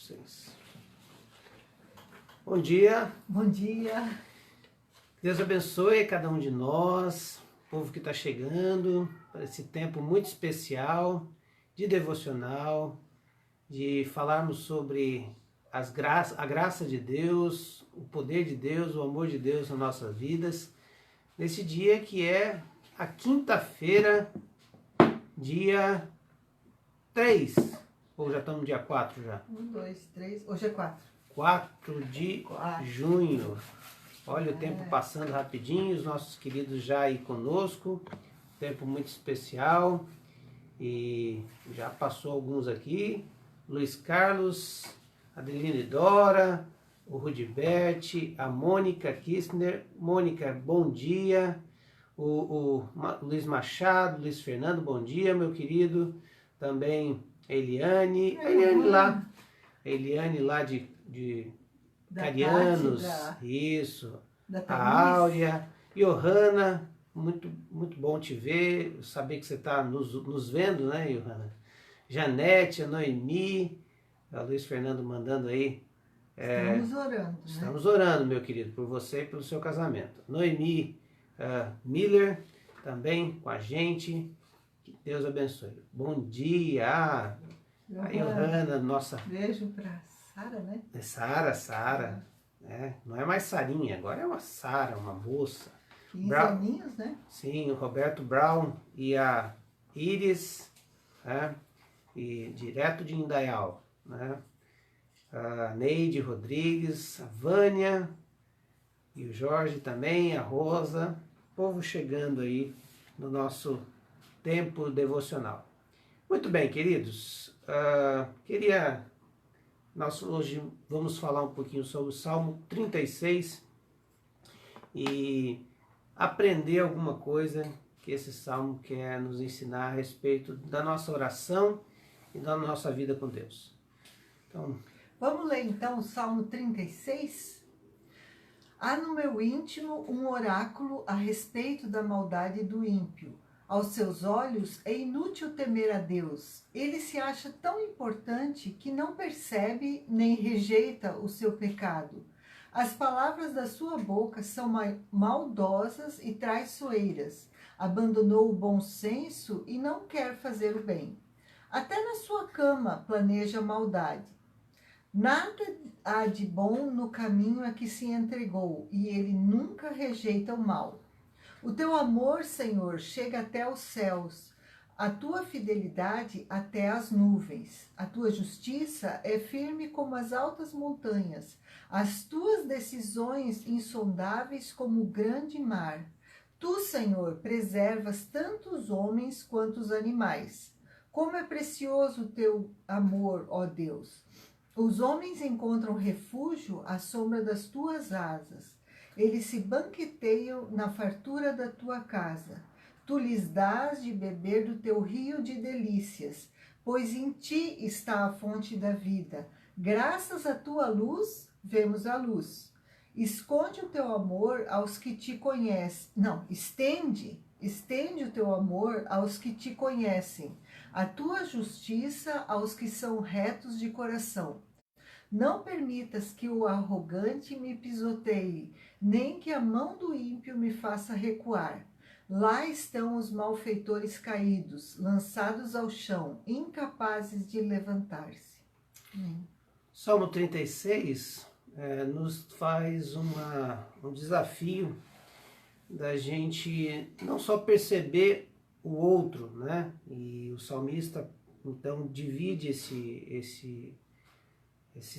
vocês. Bom dia. Bom dia. Deus abençoe cada um de nós, o povo que está chegando, para esse tempo muito especial de devocional, de falarmos sobre a graça de Deus, o poder de Deus, o amor de Deus nas nossas vidas, nesse dia que é a quinta-feira, dia 3, ou já estamos no dia 4 já? 1, 2, 3, hoje é 4. 4 de junho. Olha o tempo passando rapidinho, os nossos queridos já aí conosco, tempo muito especial, e já passou alguns aqui, Luiz Carlos, Adeline Dora, o Rudibert, a Mônica Kistner. Mônica, bom dia. O Luiz Machado, Luiz Fernando, bom dia, meu querido. Também a Eliane lá de Carianos, isso. A Áurea, Johanna, muito bom te ver, saber que você está nos vendo, né, Johanna? Janete, a Noemi, a Luiz Fernando mandando aí. Estamos orando, né? Estamos orando, meu querido, por você e pelo seu casamento. Noemi Miller, também com a gente. Que Deus abençoe. Bom dia! A Johanna, nossa... Beijo para Sara, né? É Sara. Não é mais Sarinha, agora é uma Sara, uma moça. 15 aninhos, né? Sim, o Roberto Brown e a Iris, e direto de Indaial, né? A Neide Rodrigues, a Vânia e o Jorge também, a Rosa, povo chegando aí no nosso tempo devocional. Muito bem, queridos, nós hoje vamos falar um pouquinho sobre o Salmo 36 e aprender alguma coisa que esse Salmo quer nos ensinar a respeito da nossa oração e da nossa vida com Deus. Então, vamos ler então o Salmo 36? Há no meu íntimo um oráculo a respeito da maldade do ímpio. Aos seus olhos é inútil temer a Deus. Ele se acha tão importante que não percebe nem rejeita o seu pecado. As palavras da sua boca são maldosas e traiçoeiras. Abandonou o bom senso e não quer fazer o bem. Até na sua cama planeja maldade. Nada há de bom no caminho a que se entregou, e ele nunca rejeita o mal. O teu amor, Senhor, chega até os céus, a tua fidelidade até as nuvens. A tua justiça é firme como as altas montanhas, as tuas decisões insondáveis como o grande mar. Tu, Senhor, preservas tanto os homens quanto os animais. Como é precioso o teu amor, ó Deus! Os homens encontram refúgio à sombra das tuas asas. Eles se banqueteiam na fartura da tua casa. Tu lhes dás de beber do teu rio de delícias, pois em ti está a fonte da vida. Graças à tua luz, vemos a luz. Esconde o teu amor aos que te conhecem. Não, estende o teu amor aos que te conhecem, a tua justiça aos que são retos de coração. Não permitas que o arrogante me pisoteie, nem que a mão do ímpio me faça recuar. Lá estão os malfeitores caídos, lançados ao chão, incapazes de levantar-se. Salmo 36 nos faz um desafio da gente não só perceber o outro, né? E o salmista, então, divide esse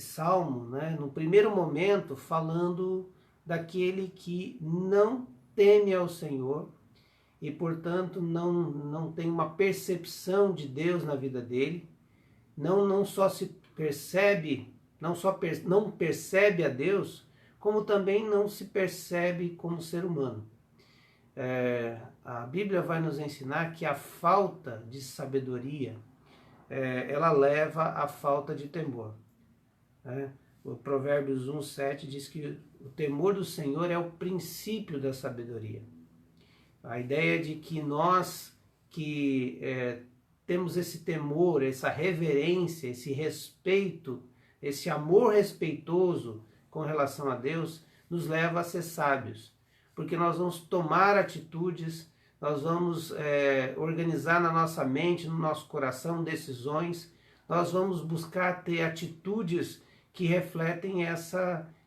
salmo, né, no primeiro momento, falando daquele que não teme ao Senhor e, portanto, não tem uma percepção de Deus na vida dele, não só se percebe, não percebe a Deus, como também não se percebe como ser humano. A Bíblia vai nos ensinar que a falta de sabedoria, ela leva à falta de temor. O Provérbios 1:7 diz que o temor do Senhor é o princípio da sabedoria. A ideia de que nós que temos esse temor, essa reverência, esse respeito esse amor respeitoso com relação a Deus, nos leva a ser sábios. Porque nós vamos tomar atitudes, nós vamos organizar na nossa mente, no nosso coração, decisões, nós vamos buscar ter atitudes que refletem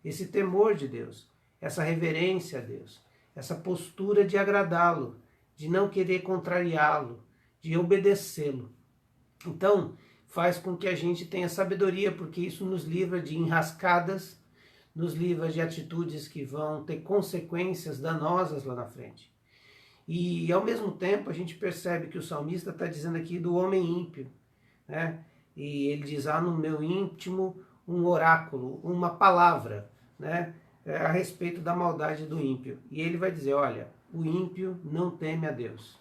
esse temor de Deus, essa reverência a Deus, essa postura de agradá-lo, de não querer contrariá-lo, de obedecê-lo. Então, faz com que a gente tenha sabedoria, porque isso nos livra de enrascadas, nos livra de atitudes que vão ter consequências danosas lá na frente. E, ao mesmo tempo, a gente percebe que o salmista está dizendo aqui do homem ímpio, né? E ele diz, no meu íntimo um oráculo, uma palavra, né? A respeito da maldade do ímpio. E ele vai dizer, olha, o ímpio não teme a Deus.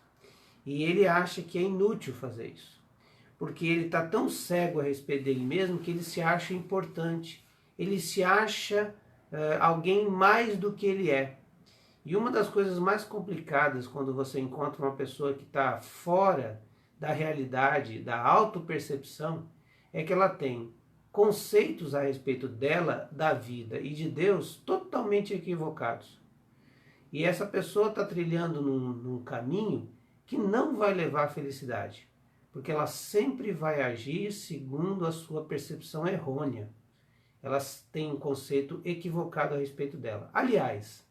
E ele acha que é inútil fazer isso. Porque ele está tão cego a respeito dele mesmo que ele se acha importante. Ele se acha alguém mais do que ele é. E uma das coisas mais complicadas quando você encontra uma pessoa que está fora da realidade, da autopercepção, é que ela tem conceitos a respeito dela, da vida e de Deus totalmente equivocados. E essa pessoa está trilhando num caminho que não vai levar à felicidade, porque ela sempre vai agir segundo a sua percepção errônea. Elas têm um conceito equivocado a respeito dela. Aliás,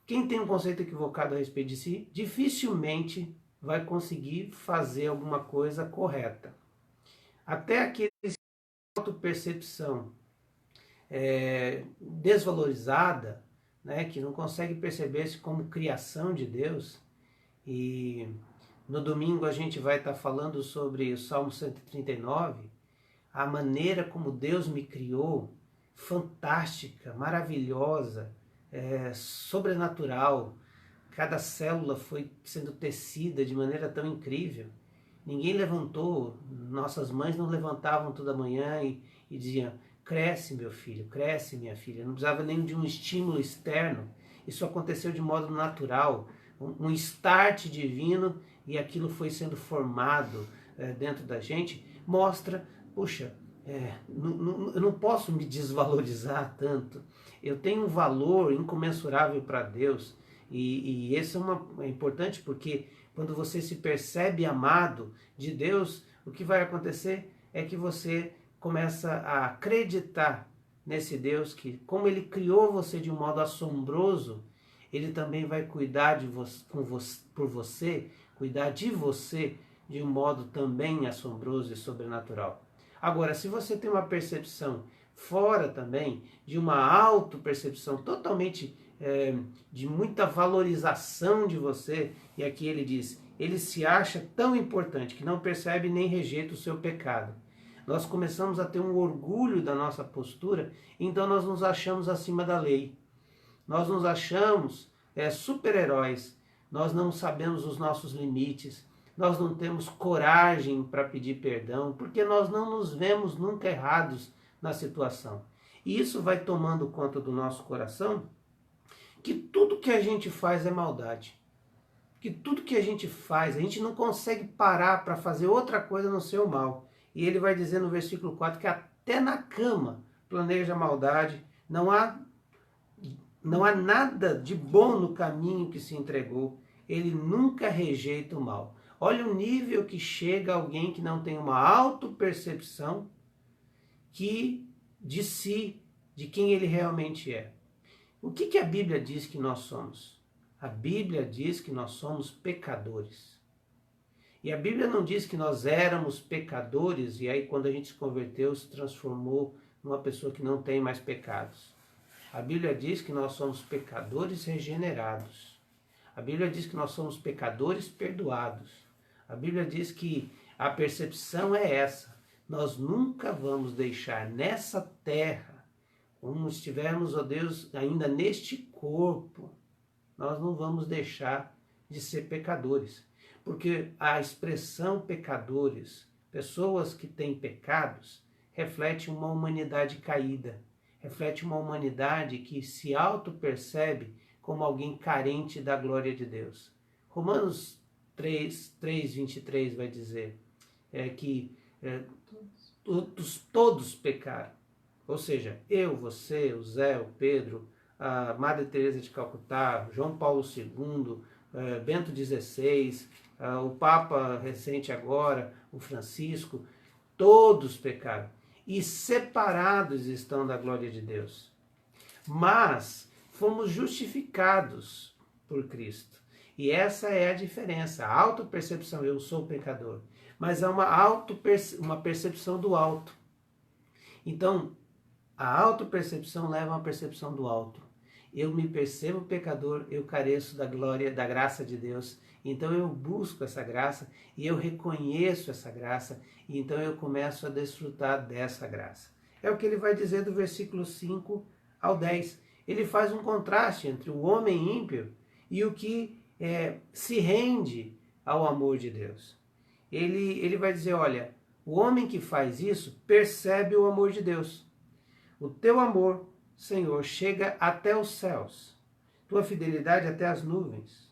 quem tem um conceito equivocado a respeito de si, dificilmente vai conseguir fazer alguma coisa correta. Até aqueles que têm autopercepção desvalorizada, né, que não consegue perceber-se como criação de Deus. E no domingo a gente vai estar falando sobre o Salmo 139, a maneira como Deus me criou, fantástica, maravilhosa, sobrenatural. Cada célula foi sendo tecida de maneira tão incrível. Ninguém levantou, nossas mães não levantavam toda manhã e diziam, cresce meu filho, cresce minha filha. Não precisava nem de um estímulo externo. Isso aconteceu de modo natural, um start divino, e aquilo foi sendo formado dentro da gente. Mostra, puxa, eu não posso me desvalorizar tanto. Eu tenho um valor incomensurável para Deus. E isso é importante porque quando você se percebe amado de Deus, o que vai acontecer é que você começa a acreditar nesse Deus que, como ele criou você de um modo assombroso, ele também vai cuidar por você, cuidar de você de um modo também assombroso e sobrenatural. Agora, se você tem uma percepção fora também, de uma autopercepção totalmente de muita valorização de você, e aqui ele diz, ele se acha tão importante que não percebe nem rejeita o seu pecado. Nós começamos a ter um orgulho da nossa postura, então nós nos achamos acima da lei. Nós nos achamos super-heróis, nós não sabemos os nossos limites, nós não temos coragem para pedir perdão, porque nós não nos vemos nunca errados na situação. E isso vai tomando conta do nosso coração, que tudo que a gente faz é maldade. Que tudo que a gente faz, a gente não consegue parar para fazer outra coisa no seu mal. E ele vai dizer no versículo 4 que até na cama planeja maldade, não há nada de bom no caminho que se entregou, ele nunca rejeita o mal. Olha o nível que chega alguém que não tem uma autopercepção de si, de quem ele realmente é. O que a Bíblia diz que nós somos? A Bíblia diz que nós somos pecadores. E a Bíblia não diz que nós éramos pecadores e aí quando a gente se converteu se transformou numa pessoa que não tem mais pecados. A Bíblia diz que nós somos pecadores regenerados. A Bíblia diz que nós somos pecadores perdoados. A Bíblia diz que a percepção é essa. Nós nunca vamos deixar nessa terra, como estivermos, ó Deus, ainda neste corpo, nós não vamos deixar de ser pecadores. Porque a expressão pecadores, pessoas que têm pecados, reflete uma humanidade caída. Reflete uma humanidade que se auto-percebe como alguém carente da glória de Deus. Romanos 3:23 vai dizer que todos pecaram Ou seja, eu, você, o Zé, o Pedro, a Madre Teresa de Calcutá, João Paulo II, Bento XVI, o Papa recente agora, o Francisco, todos pecaram e separados estão da glória de Deus. Mas fomos justificados por Cristo. E essa é a diferença. A autopercepção, eu sou pecador. Mas há uma percepção do alto. Então, a autopercepção leva a uma percepção do alto. Eu me percebo pecador, eu careço da glória, da graça de Deus. Então eu busco essa graça e eu reconheço essa graça. E então eu começo a desfrutar dessa graça. É o que ele vai dizer do versículo 5 ao 10. Ele faz um contraste entre o homem ímpio e o que se rende ao amor de Deus. Ele vai dizer, olha, o homem que faz isso percebe o amor de Deus. O teu amor, Senhor, chega até os céus, tua fidelidade até as nuvens.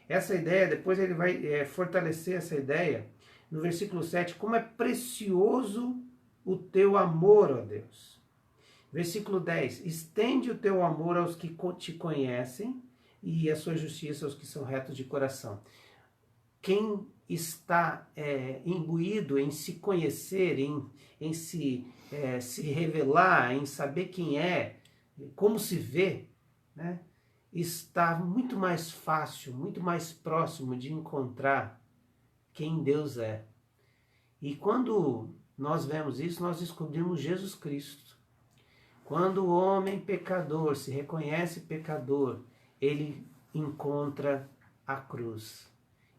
Essa ideia, depois ele vai fortalecer essa ideia no versículo 7, como é precioso o teu amor, ó Deus. Versículo 10, estende o teu amor aos que te conhecem e a sua justiça aos que são retos de coração. Quem está imbuído em se conhecer, em se revelar, em saber quem é, como se vê, né, está muito mais fácil, muito mais próximo de encontrar quem Deus é. E quando nós vemos isso, nós descobrimos Jesus Cristo. Quando o homem pecador se reconhece pecador, ele encontra a cruz.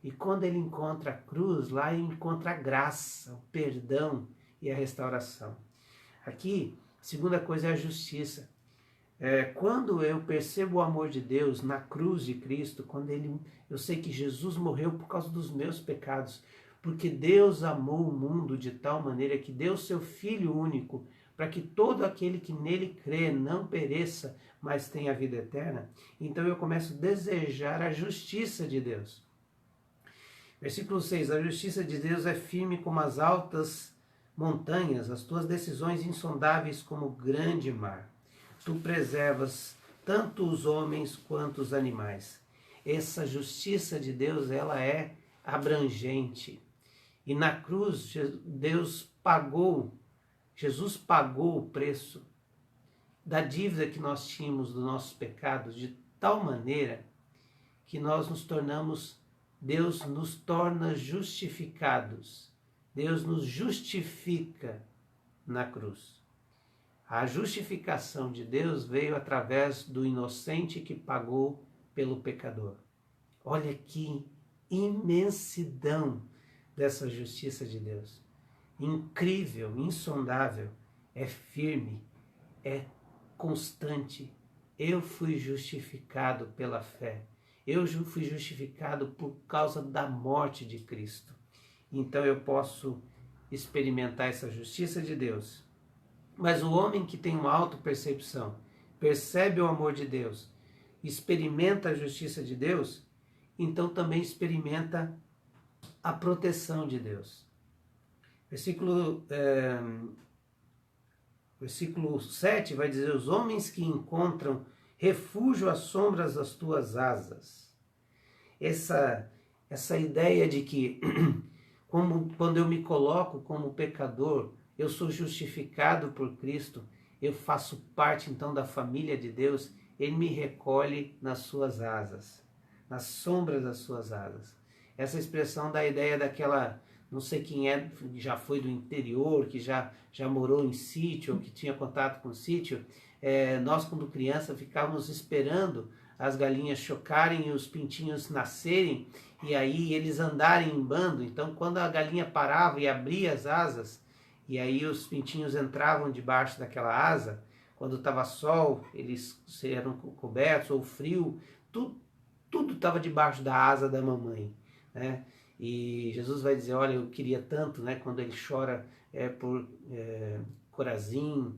E quando ele encontra a cruz, lá ele encontra a graça, o perdão e a restauração. Aqui, a segunda coisa é a justiça. Quando eu percebo o amor de Deus na cruz de Cristo, quando eu sei que Jesus morreu por causa dos meus pecados, porque Deus amou o mundo de tal maneira que deu seu Filho único, para que todo aquele que nele crê não pereça, mas tenha a vida eterna. Então eu começo a desejar a justiça de Deus. Versículo 6, a justiça de Deus é firme como as altas montanhas, as tuas decisões insondáveis como o grande mar. Tu preservas tanto os homens quanto os animais. Essa justiça de Deus, ela é abrangente. E na cruz, Jesus pagou o preço da dívida que nós tínhamos dos nossos pecados, de tal maneira que Deus nos torna justificados. Deus nos justifica na cruz. A justificação de Deus veio através do inocente que pagou pelo pecador. Olha que imensidão dessa justiça de Deus. Incrível, insondável, é firme, é constante. Eu fui justificado pela fé. Eu fui justificado por causa da morte de Cristo. Então eu posso experimentar essa justiça de Deus. Mas o homem que tem uma autopercepção, percebe o amor de Deus, experimenta a justiça de Deus, então também experimenta a proteção de Deus. Versículo 7 vai dizer, os homens que encontram refúgio às sombras das tuas asas. Essa ideia de que quando eu me coloco como pecador, eu sou justificado por Cristo, eu faço parte então da família de Deus, Ele me recolhe nas suas asas, nas sombras das suas asas. Essa expressão dá a ideia daquela, não sei quem já foi do interior, que já morou em sítio, ou que tinha contato com sítio. Nós, quando criança, ficávamos esperando as galinhas chocarem e os pintinhos nascerem, e aí eles andarem em bando. Então, quando a galinha parava e abria as asas, e aí os pintinhos entravam debaixo daquela asa, quando estava sol, eles eram cobertos, ou frio, tudo estava debaixo da asa da mamãe, né? E Jesus vai dizer, olha, eu queria tanto, né, quando ele chora por Corazim,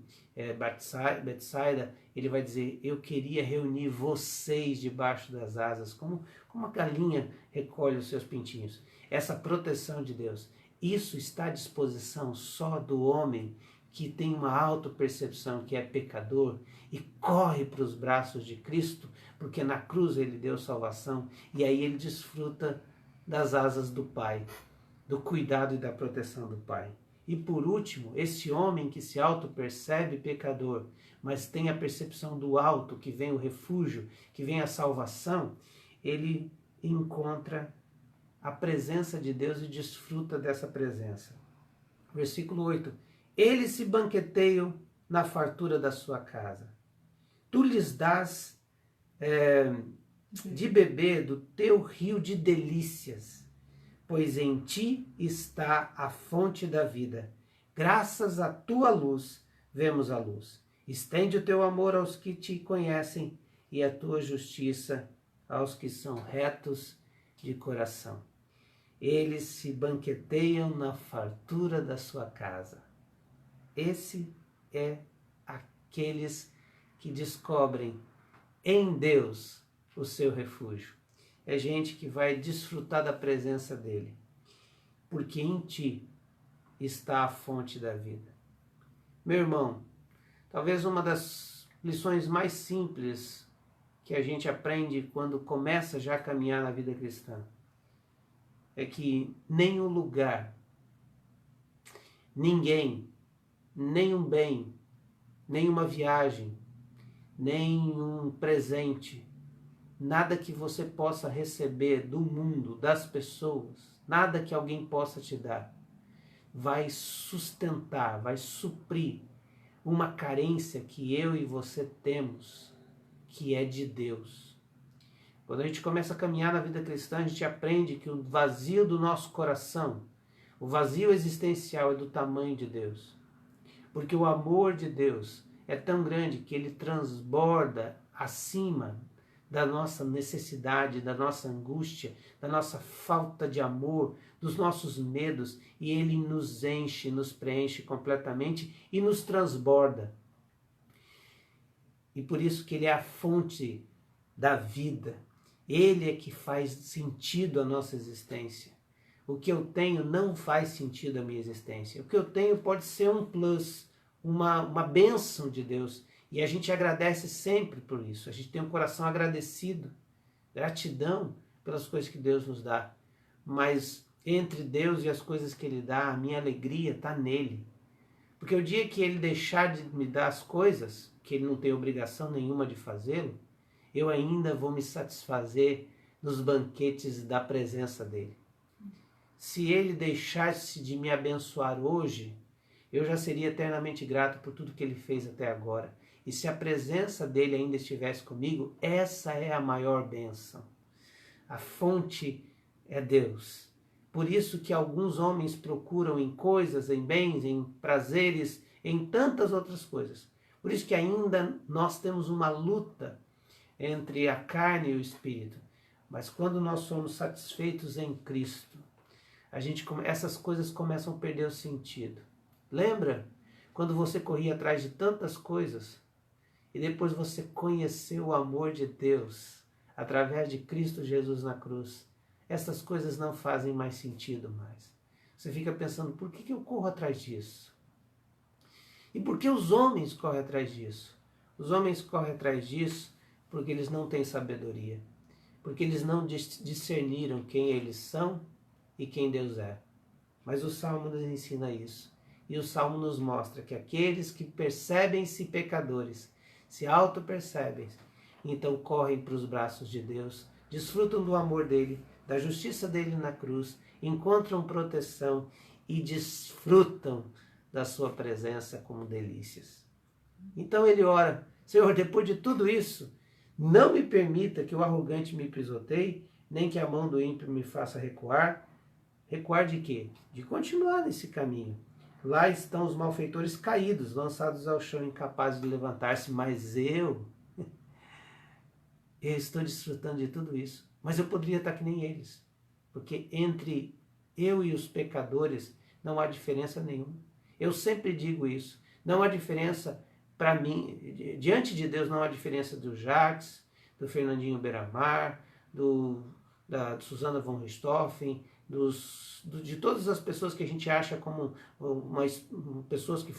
Betsaida, ele vai dizer, eu queria reunir vocês debaixo das asas, como a galinha recolhe os seus pintinhos. Essa proteção de Deus, isso está à disposição só do homem que tem uma autopercepção que é pecador e corre para os braços de Cristo, porque na cruz ele deu salvação e aí ele desfruta das asas do Pai, do cuidado e da proteção do Pai. E por último, esse homem que se autopercebe pecador, mas tem a percepção do alto, que vem o refúgio, que vem a salvação, ele encontra a presença de Deus e desfruta dessa presença. Versículo 8. Eles se banqueteiam na fartura da sua casa. Tu lhes dás de beber do teu rio de delícias, pois em ti está a fonte da vida. Graças à tua luz, vemos a luz. Estende o teu amor aos que te conhecem e a tua justiça aos que são retos de coração. Eles se banqueteiam na fartura da sua casa. Esse é aqueles que descobrem em Deus o seu refúgio. É gente que vai desfrutar da presença dele, porque em ti está a fonte da vida. Meu irmão, talvez uma das lições mais simples que a gente aprende quando começa já a caminhar na vida cristã é que nenhum lugar, ninguém, nenhum bem, nenhuma viagem, nenhum presente, nada que você possa receber do mundo, das pessoas, nada que alguém possa te dar, vai sustentar, vai suprir uma carência que eu e você temos, que é de Deus. Quando a gente começa a caminhar na vida cristã, a gente aprende que o vazio do nosso coração, o vazio existencial é do tamanho de Deus. Porque o amor de Deus é tão grande que ele transborda acima da nossa necessidade, da nossa angústia, da nossa falta de amor, dos nossos medos, e ele nos enche, nos preenche completamente e nos transborda. E por isso que ele é a fonte da vida. Ele é que faz sentido a nossa existência. O que eu tenho não faz sentido a minha existência. O que eu tenho pode ser um plus, uma bênção de Deus. E a gente agradece sempre por isso. A gente tem um coração agradecido, gratidão pelas coisas que Deus nos dá. Mas entre Deus e as coisas que Ele dá, a minha alegria está nele. Porque o dia que Ele deixar de me dar as coisas, que Ele não tem obrigação nenhuma de fazê-lo, eu ainda vou me satisfazer nos banquetes da presença dele. Se ele deixasse de me abençoar hoje, eu já seria eternamente grato por tudo que ele fez até agora. E se a presença dele ainda estivesse comigo, essa é a maior bênção. A fonte é Deus. Por isso que alguns homens procuram em coisas, em bens, em prazeres, em tantas outras coisas. Por isso que ainda nós temos uma luta entre a carne e o espírito. Mas quando nós somos satisfeitos em Cristo, essas coisas começam a perder o sentido. Lembra quando você corria atrás de tantas coisas e depois você conheceu o amor de Deus através de Cristo Jesus na cruz? Essas coisas não fazem mais sentido mais. Você fica pensando, por que eu corro atrás disso? E por que os homens correm atrás disso? Os homens correm atrás disso porque eles não têm sabedoria, porque eles não discerniram quem eles são e quem Deus é. Mas o Salmo nos ensina isso. E o Salmo nos mostra que aqueles que percebem-se pecadores, se auto-percebem, então correm para os braços de Deus, desfrutam do amor dele, da justiça dele na cruz, encontram proteção e desfrutam da sua presença como delícias. Então ele ora, Senhor, depois de tudo isso, não me permita que o arrogante me pisoteie, nem que a mão do ímpio me faça recuar. Recuar de quê? De continuar nesse caminho. Lá estão os malfeitores caídos, lançados ao chão, incapazes de levantar-se, mas eu estou desfrutando de tudo isso. Mas eu poderia estar que nem eles, porque entre eu e os pecadores não há diferença nenhuma. Eu sempre digo isso, não há diferença. Para mim, diante de Deus, não há diferença do Jacques, do Fernandinho Beiramar, da Susana von Richthofen, de todas as pessoas que a gente acha como pessoas que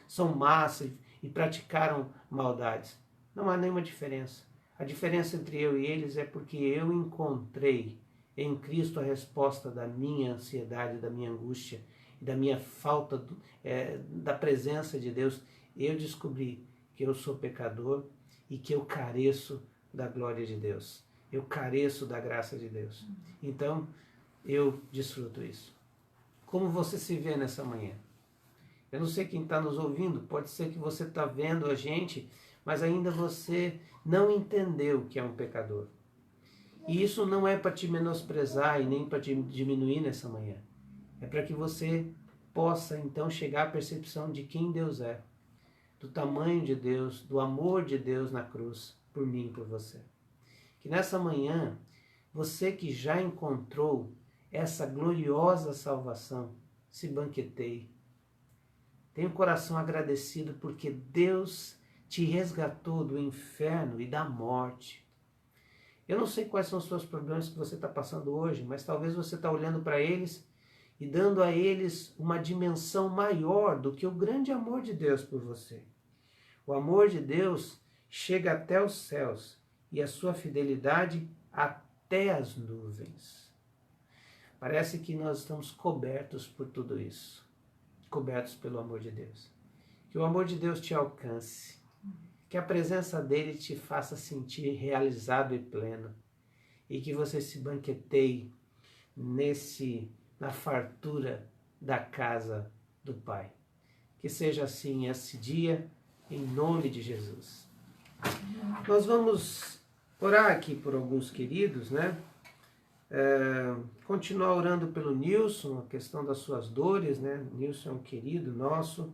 são más e praticaram maldades. Não há nenhuma diferença. A diferença entre eu e eles é porque eu encontrei em Cristo a resposta da minha ansiedade, da minha angústia e da minha falta da presença de Deus. Eu descobri que eu sou pecador e que eu careço da glória de Deus. Eu careço da graça de Deus. Então, eu desfruto isso. Como você se vê nessa manhã? Eu não sei quem está nos ouvindo, pode ser que você está vendo a gente, mas ainda você não entendeu que é um pecador. E isso não é para te menosprezar e nem para te diminuir nessa manhã. É para que você possa então chegar à percepção de quem Deus é, do tamanho de Deus, do amor de Deus na cruz, por mim e por você. Que nessa manhã, você que já encontrou essa gloriosa salvação, se banqueteie. Tenha o coração agradecido porque Deus te resgatou do inferno e da morte. Eu não sei quais são os seus problemas que você está passando hoje, mas talvez você está olhando para eles e dando a eles uma dimensão maior do que o grande amor de Deus por você. O amor de Deus chega até os céus e a sua fidelidade até as nuvens. Parece que nós estamos cobertos por tudo isso, cobertos pelo amor de Deus. Que o amor de Deus te alcance, que a presença dele te faça sentir realizado e pleno, e que você se banqueteie na fartura da casa do Pai. Que seja assim esse dia, em nome de Jesus. Nós vamos orar aqui por alguns queridos, né? Continuar orando pelo Nilson, a questão das suas dores, né? Nilson é um querido nosso.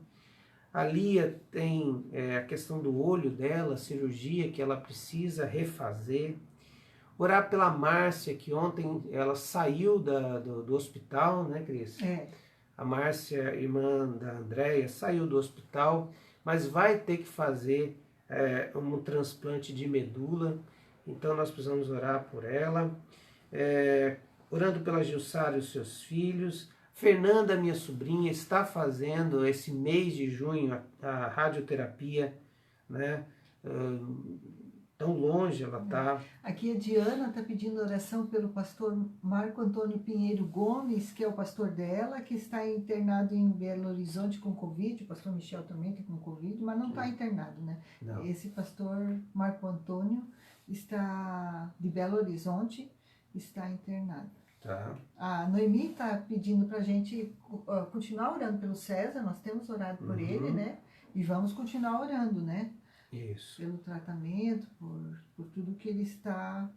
A Lia tem a questão do olho dela, a cirurgia que ela precisa refazer. Orar pela Márcia, que ontem ela saiu do hospital, né, Cris? A Márcia, irmã da Andréia, saiu do hospital, mas vai ter que fazer um transplante de medula. Então nós precisamos orar por ela. Orando pela Gilsara e os seus filhos. Fernanda, minha sobrinha, está fazendo esse mês de junho a radioterapia, né? Tão longe ela está. Aqui a Diana está pedindo oração pelo pastor Marco Antônio Pinheiro Gomes, que é o pastor dela, que está internado em Belo Horizonte com Covid. O pastor Michel também está com Covid, mas não está internado, né? Não. Esse pastor Marco Antônio está de Belo Horizonte, está internado. Tá. A Noemi está pedindo para a gente continuar orando pelo César. Nós temos orado por ele, né? E vamos continuar orando, né? Isso. Pelo tratamento, por tudo que ele está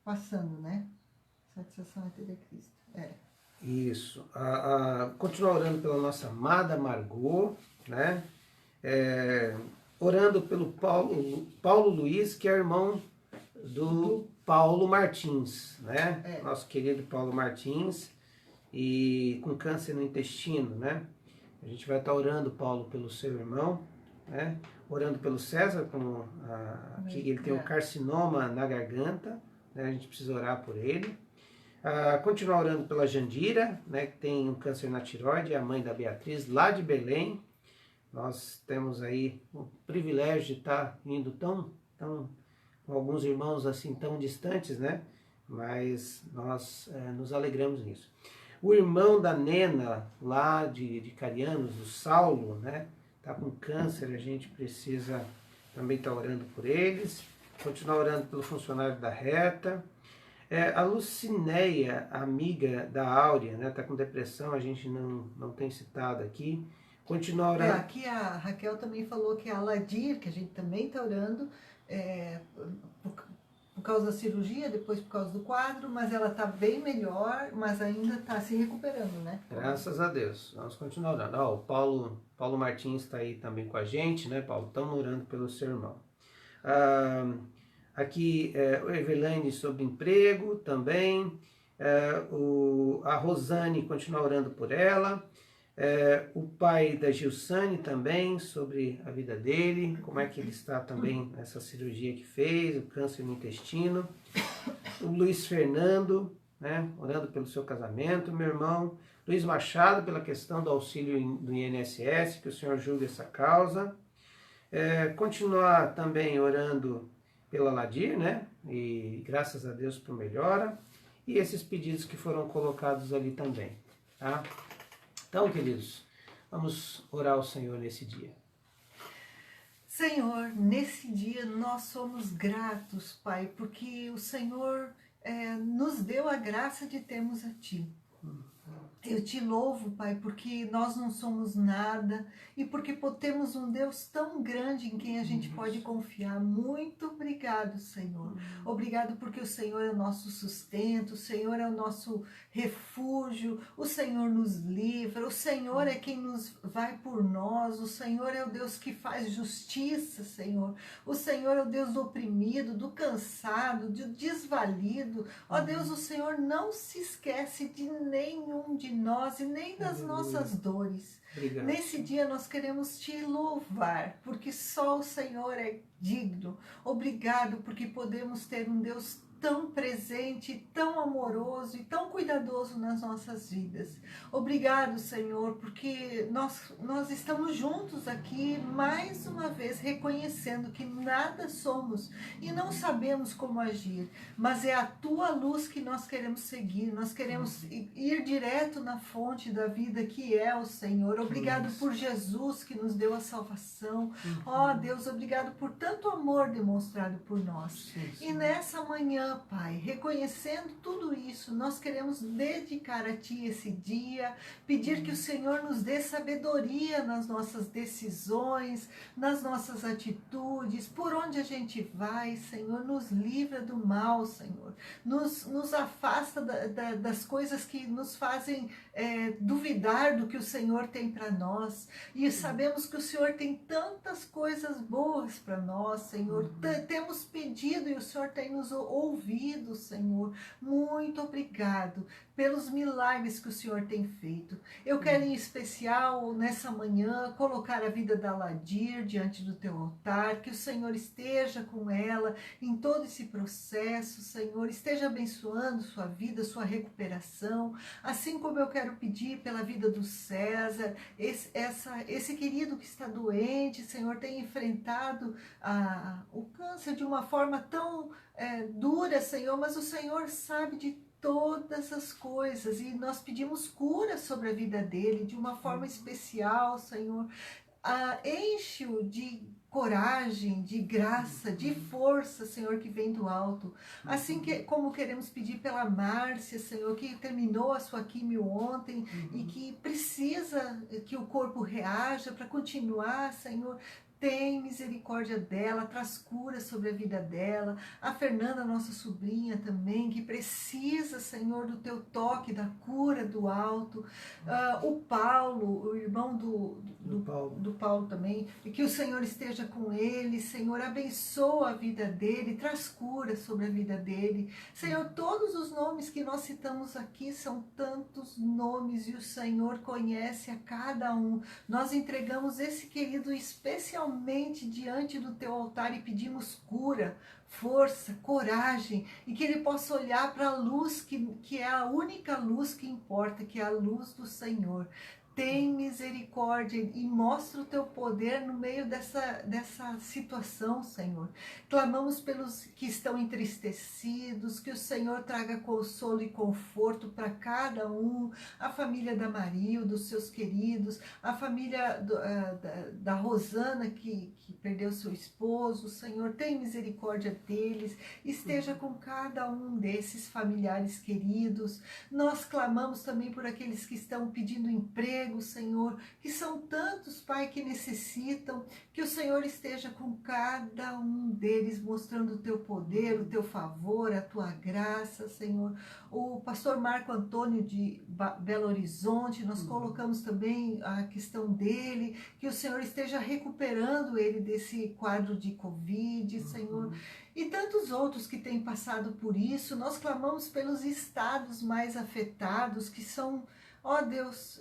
passando, né? Satisfação é ter Cristo. Isso. Continuar orando pela nossa amada Margot, né? Orando pelo Paulo Luiz, que é irmão do Paulo Martins, né? Nosso querido Paulo Martins, e com câncer no intestino, né? A gente vai estar orando, Paulo, pelo seu irmão, né? Orando pelo César, que ele tem um carcinoma na garganta, né? A gente precisa orar por ele. Continuar orando pela Jandira, né? Que tem um câncer na tireoide, a mãe da Beatriz, lá de Belém. Nós temos aí o privilégio de estar indo tão com alguns irmãos assim tão distantes, né? Mas nós nos alegramos nisso. O irmão da Nena, lá de Carianos, o Saulo, né? Tá com câncer, a gente precisa também estar orando por eles. Continuar orando pelo funcionário da Reta. A Lucinéia, amiga da Áurea, né? Tá com depressão, a gente não tem citado aqui. Continuar orando. Aqui a Raquel também falou que a Ladir, que a gente também está orando, por causa da cirurgia, depois por causa do quadro, mas ela está bem melhor, mas ainda está se recuperando, né? Graças a Deus. Vamos continuar orando. O Paulo Martins está aí também com a gente, né, Paulo? Estamos orando pelo seu irmão. Aqui o Evelane sobre emprego também. A Rosane, continuar orando por ela. O pai da Gilsane também, sobre a vida dele, como é que ele está também nessa cirurgia que fez, o câncer no intestino. O Luiz Fernando, né, orando pelo seu casamento. Meu irmão Luiz Machado, pela questão do auxílio do INSS, que o Senhor julgue essa causa. Continuar também orando pela Ladir, né, e graças a Deus por melhora. E esses pedidos que foram colocados ali também, tá? Então, queridos, vamos orar ao Senhor nesse dia. Senhor, nesse dia nós somos gratos, Pai, porque o Senhor nos deu a graça de termos a Ti. Eu te louvo, Pai, porque nós não somos nada e porque temos um Deus tão grande em quem a gente pode confiar. Muito obrigado, Senhor. Obrigado porque o Senhor é o nosso sustento, o Senhor é o nosso refúgio, o Senhor nos livra, o Senhor é quem nos vai por nós, o Senhor é o Deus que faz justiça, Senhor. O Senhor é o Deus do oprimido, do cansado, do desvalido. Ó Deus, o Senhor não se esquece de nenhum de nós e nem das nossas dores. Obrigado. Nesse dia nós queremos te louvar, porque só o Senhor é digno. Obrigado porque podemos ter um Deus tão presente, tão amoroso e tão cuidadoso nas nossas vidas. Obrigado, Senhor, porque nós estamos juntos aqui mais uma vez reconhecendo que nada somos e não sabemos como agir, mas é a tua luz que nós queremos seguir, nós queremos ir direto na fonte da vida que é o Senhor. Obrigado por Jesus que nos deu a salvação. Ó Deus, obrigado por tanto amor demonstrado por nós. E nessa manhã, Pai, reconhecendo tudo isso, nós queremos dedicar a Ti esse dia, pedir que o Senhor nos dê sabedoria nas nossas decisões, nas nossas atitudes, por onde a gente vai, Senhor, nos livra do mal, Senhor, nos afasta das coisas que nos fazem duvidar do que o Senhor tem para nós, e sabemos que o Senhor tem tantas coisas boas para nós, Senhor. Temos pedido e o Senhor tem nos ouvido, Senhor. Muito obrigado pelos milagres que o Senhor tem feito. Eu quero em especial nessa manhã colocar a vida da Ladir diante do teu altar, que o Senhor esteja com ela em todo esse processo, Senhor, esteja abençoando sua vida, sua recuperação, assim como eu quero pedir pela vida do César, esse querido que está doente, Senhor, tem enfrentado o câncer de uma forma tão dura, Senhor, mas o Senhor sabe de todas as coisas e nós pedimos cura sobre a vida dele de uma forma especial, Senhor. Enche-o de coragem, de graça, de força, Senhor, que vem do alto. Assim como queremos pedir pela Márcia, Senhor, que terminou a sua quimio ontem e que precisa que o corpo reaja para continuar, Senhor. Tem misericórdia dela, traz cura sobre a vida dela. A Fernanda, nossa sobrinha também, que precisa, Senhor, do teu toque, da cura do alto. O Paulo, o irmão do Paulo também, e que o Senhor esteja com ele, Senhor, abençoa a vida dele, traz cura sobre a vida dele. Senhor, todos os nomes que nós citamos aqui são tantos nomes e o Senhor conhece a cada um. Nós entregamos esse querido especialmente diante do teu altar e pedimos cura, força, coragem, e que ele possa olhar para a luz que é a única luz que importa, que é a luz do Senhor. Tem misericórdia e mostra o teu poder no meio dessa situação, Senhor. Clamamos pelos que estão entristecidos, que o Senhor traga consolo e conforto para cada um, a família da Marilda, os seus queridos, a família da Rosana que perdeu seu esposo. Senhor, tem misericórdia deles, esteja com cada um desses familiares queridos. Nós clamamos também por aqueles que estão pedindo emprego, Senhor, que são tantos, Pai, que necessitam, que o Senhor esteja com cada um deles, mostrando o teu poder, o teu favor, a tua graça, Senhor. O pastor Marco Antônio de Belo Horizonte, nós colocamos também a questão dele, que o Senhor esteja recuperando ele desse quadro de Covid, Senhor. E tantos outros que têm passado por isso. Nós clamamos pelos estados mais afetados, que são, ó Deus,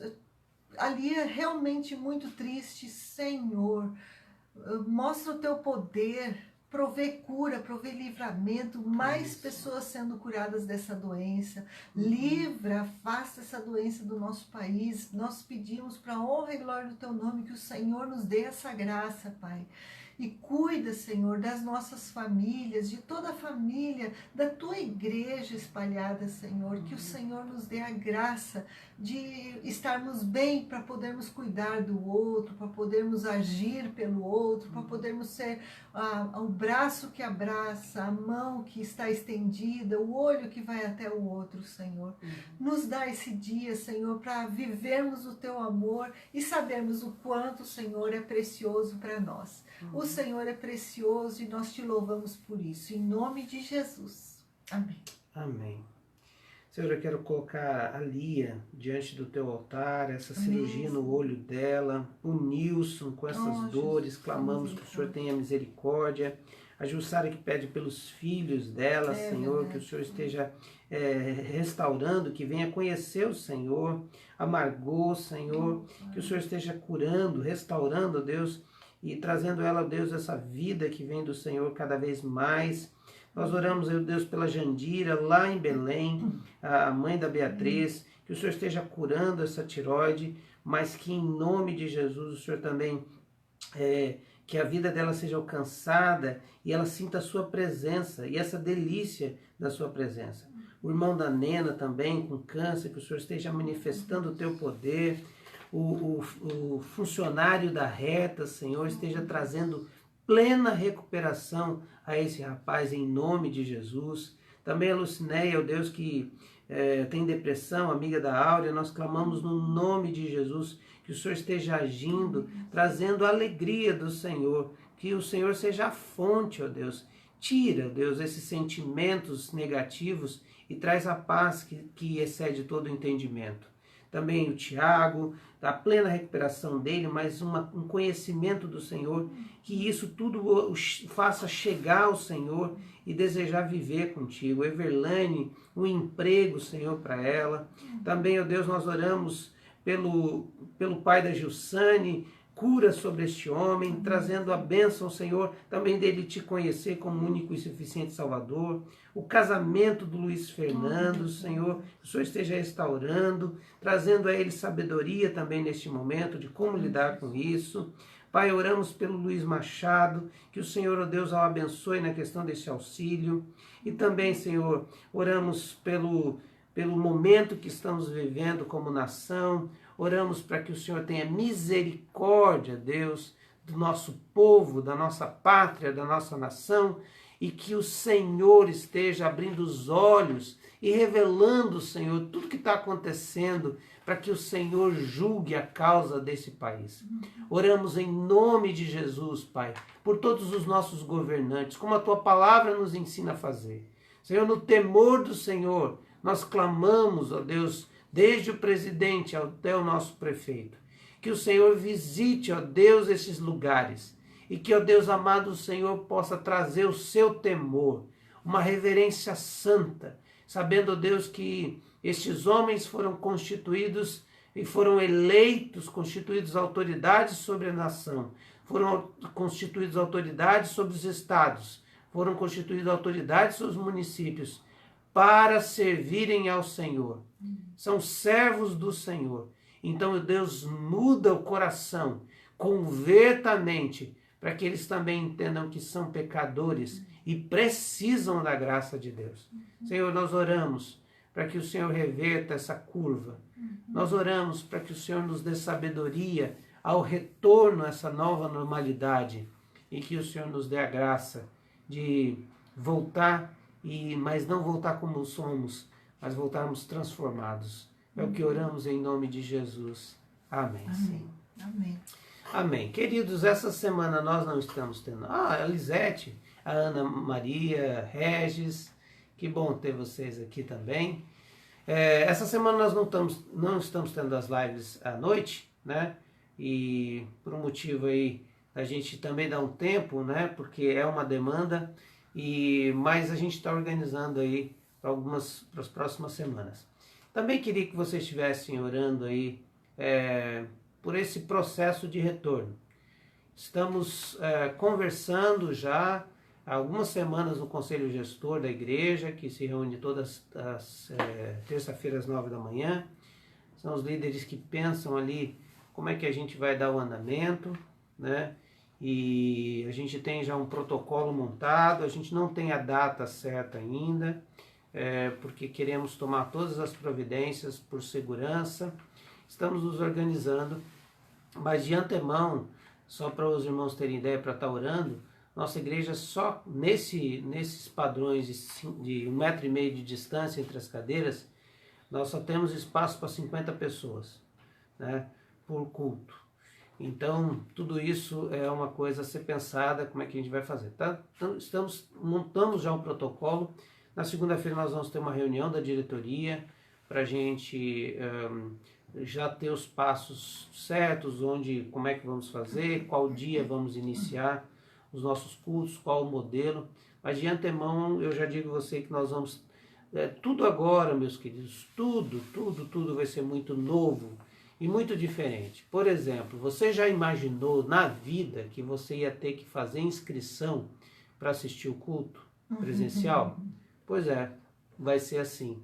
ali é realmente muito triste. Senhor, mostra o teu poder, provê cura, provê livramento, mais pessoas sendo curadas dessa doença. Livra, afasta essa doença do nosso país. Nós pedimos para a honra e glória do teu nome que o Senhor nos dê essa graça, Pai. E cuida, Senhor, das nossas famílias, de toda a família, da tua igreja espalhada, Senhor. Que o Senhor nos dê a graça de estarmos bem para podermos cuidar do outro, para podermos agir pelo outro, para podermos ser o braço que abraça, a mão que está estendida, o olho que vai até o outro, Senhor. Nos dá esse dia, Senhor, para vivermos o teu amor e sabermos o quanto o Senhor é precioso para nós. O Senhor é precioso e nós te louvamos por isso. Em nome de Jesus. Amém. Amém. Senhor, eu quero colocar a Lia diante do teu altar, essa cirurgia no olho dela, o Nilson com essas dores, clamamos que o Senhor tenha misericórdia. A Jussara que pede pelos filhos dela, Senhor, que o Senhor esteja restaurando, que venha conhecer o Senhor. A Margot, Senhor, que o Senhor esteja curando, restaurando, Deus, e trazendo ela, Deus, essa vida que vem do Senhor cada vez mais. Nós oramos, Deus, pela Jandira, lá em Belém, a mãe da Beatriz, que o Senhor esteja curando essa tireoide, mas que em nome de Jesus o Senhor também, que a vida dela seja alcançada e ela sinta a sua presença e essa delícia da sua presença. O irmão da Nena também, com câncer, que o Senhor esteja manifestando o teu poder. O funcionário da Reta, Senhor, esteja trazendo plena recuperação a esse rapaz em nome de Jesus. Também a Lucinéia, o Deus que tem depressão, amiga da Áurea, nós clamamos no nome de Jesus que o Senhor esteja agindo, trazendo a alegria do Senhor, que o Senhor seja a fonte, ó Deus. Tira, Deus, esses sentimentos negativos e traz a paz que excede todo o entendimento. Também o Tiago, a plena recuperação dele, mas um conhecimento do Senhor, que isso tudo o faça chegar ao Senhor e desejar viver contigo. Everlane, um emprego, Senhor, para ela. Também, ó Deus, nós oramos pelo pai da Gilsane, cura sobre este homem, trazendo a bênção, Senhor, também dele te conhecer como único e suficiente Salvador. O casamento do Luiz Fernando, Senhor, que o Senhor esteja restaurando, trazendo a ele sabedoria também neste momento de como lidar com isso. Pai, oramos pelo Luiz Machado, que o Senhor, ó Deus, o abençoe na questão desse auxílio. E também, Senhor, oramos pelo momento que estamos vivendo como nação. Oramos para que o Senhor tenha misericórdia, Deus, do nosso povo, da nossa pátria, da nossa nação, e que o Senhor esteja abrindo os olhos e revelando, Senhor, tudo que está acontecendo, para que o Senhor julgue a causa desse país. Oramos em nome de Jesus, Pai, por todos os nossos governantes, como a Tua palavra nos ensina a fazer. Senhor, no temor do Senhor, nós clamamos, ó Deus, desde o presidente até o nosso prefeito, que o Senhor visite, ó Deus, esses lugares, e que, ó Deus amado, o Senhor possa trazer o seu temor, uma reverência santa, sabendo, ó Deus, que estes homens foram constituídos e foram eleitos, constituídos autoridades sobre a nação, foram constituídos autoridades sobre os estados, foram constituídos autoridades sobre os municípios, para servirem ao Senhor. São servos do Senhor. Então, Deus, muda o coração, converta a mente, para que eles também entendam que são pecadores e precisam da graça de Deus. Senhor, nós oramos para que o Senhor reverta essa curva. Nós oramos para que o Senhor nos dê sabedoria ao retorno a essa nova normalidade e que o Senhor nos dê a graça de voltar, mas não voltar como somos, mas voltarmos transformados. É o que oramos em nome de Jesus. Amém. Amém. Amém. Amém. Queridos, essa semana nós não estamos tendo... a Lisete, a Ana Maria, Regis, que bom ter vocês aqui também. Essa semana nós não estamos tendo as lives à noite, né? E por um motivo aí, a gente também dá um tempo, né? Porque é uma demanda, mas a gente está organizando aí para as próximas semanas. Também queria que vocês estivessem orando aí por esse processo de retorno. Estamos conversando já há algumas semanas no Conselho Gestor da Igreja, que se reúne todas as terça-feiras, 9 da manhã. São os líderes que pensam ali como é que a gente vai dar o andamento, né? E a gente tem já um protocolo montado, a gente não tem a data certa ainda, porque queremos tomar todas as providências por segurança. Estamos nos organizando, mas de antemão, só para os irmãos terem ideia para estar orando, nossa igreja só nesses padrões de 1,5 m de distância entre as cadeiras, nós só temos espaço para 50 pessoas, né, por culto. Então, tudo isso é uma coisa a ser pensada, como é que a gente vai fazer, tá? Então, montamos já um protocolo. Na segunda-feira nós vamos ter uma reunião da diretoria para a gente já ter os passos certos, como é que vamos fazer, qual dia vamos iniciar os nossos cultos, qual o modelo. Mas de antemão eu já digo a você que nós vamos... tudo agora, meus queridos, tudo vai ser muito novo e muito diferente. Por exemplo, você já imaginou na vida que você ia ter que fazer inscrição para assistir o culto presencial? Pois é, vai ser assim,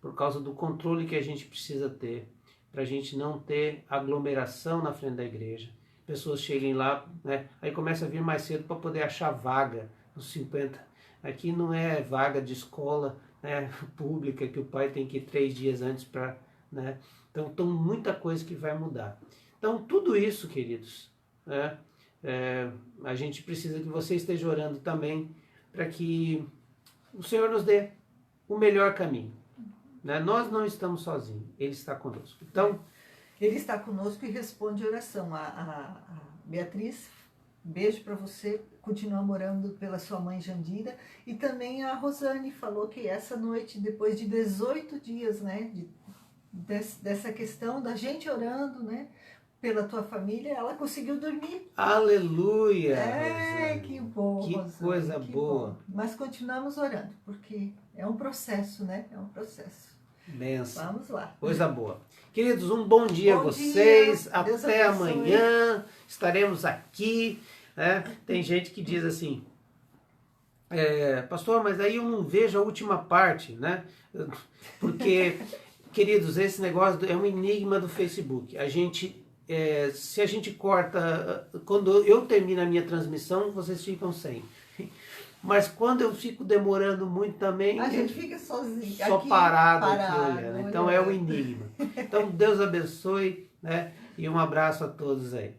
por causa do controle que a gente precisa ter, para a gente não ter aglomeração na frente da igreja. Pessoas cheguem lá, né, aí começa a vir mais cedo para poder achar vaga nos 50. Aqui não é vaga de escola, né, pública, que o pai tem que ir 3 dias antes para... né? Então, muita coisa que vai mudar. Então, tudo isso, queridos, né, a gente precisa que você esteja orando também para que o Senhor nos dê o melhor caminho. Né? Nós não estamos sozinhos, Ele está conosco. Então, Ele está conosco e responde oração. A Beatriz, beijo para você, continua orando pela sua mãe Jandira. E também a Rosane falou que essa noite, depois de 18 dias, né, dessa questão da gente orando, né, pela tua família, ela conseguiu dormir. Aleluia! Rosane. Que bom, que Rosane, coisa que boa. Bom. Mas continuamos orando, porque é um processo, né? É um processo. Benção. Vamos lá. Coisa boa. Queridos, um bom dia a vocês. Até amanhã. Estaremos aqui. Né? Tem gente que diz assim, pastor, mas aí eu não vejo a última parte, né? Porque, queridos, esse negócio é um enigma do Facebook. Se a gente corta, quando eu termino a minha transmissão, vocês ficam sem. Mas quando eu fico demorando muito também... A gente fica sozinho. Só aqui, parado aqui olhando. Então é um enigma. Então Deus abençoe, né? E um abraço a todos aí.